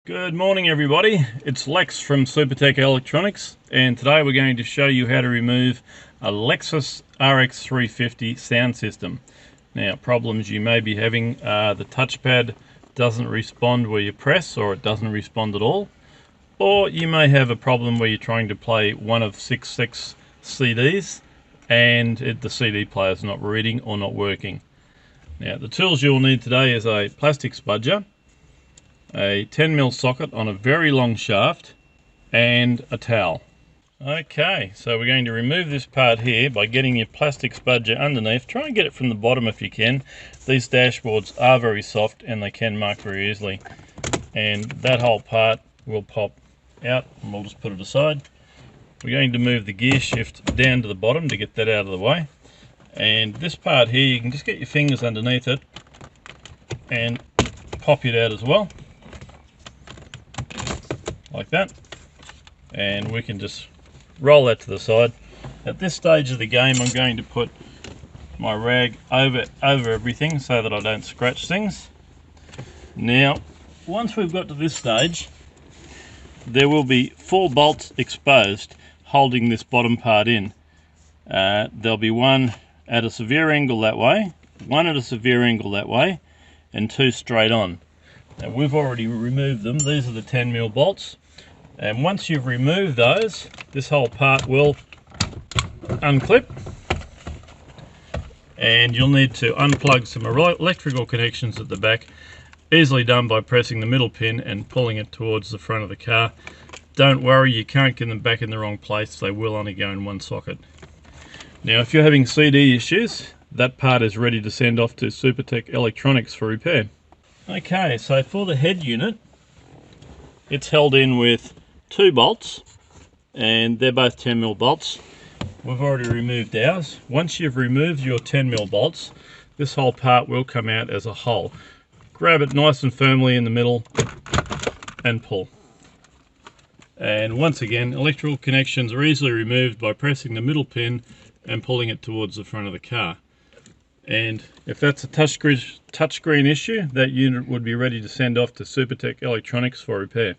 Good morning everybody, it's Lex from Supertech Electronics, and today we're going to show you how to remove a Lexus RX350 sound system. Now, problems you may be having are the touchpad doesn't respond where you press, or it doesn't respond at all, or you may have a problem where you're trying to play one of 6 CDs and the CD player is not reading or not working. Now, the tools you'll need today is a plastic spudger, a 10mm socket on a very long shaft, and a towel. Okay, so we're going to remove this part here by getting your plastic spudger underneath. Try and get it from the bottom if you can. These dashboards are very soft and they can mark very easily. And that whole part will pop out, and we'll just put it aside. We're going to move the gear shift down to the bottom to get that out of the way. And this part here, you can just get your fingers underneath it and pop it out as well, like that, and we can just roll that to the side. At this stage of the game, I'm going to put my rag over everything so that I don't scratch things. Now, once we've got to this stage, there will be 4 bolts exposed holding this bottom part in. There'll be one at a severe angle that way, one at a severe angle that way, and 2 straight on. Now, we've already removed them. These are the 10mm bolts, and once you've removed those, this whole part will unclip, and you'll need to unplug some electrical connections at the back, easily done by pressing the middle pin and pulling it towards the front of the car. Don't worry, you can't get them back in the wrong place, they will only go in one socket. Now, if you're having CD issues, that part is ready to send off to Supertech Electronics for repair. Okay, so for the head unit, it's held in with 2 bolts, and they're both 10mm bolts. We've already removed ours. Once you've removed your 10mm bolts, this whole part will come out as a whole. Grab it nice and firmly in the middle and pull. And once again, electrical connections are easily removed by pressing the middle pin and pulling it towards the front of the car. And if that's a touchscreen issue, that unit would be ready to send off to Supertech Electronics for repair.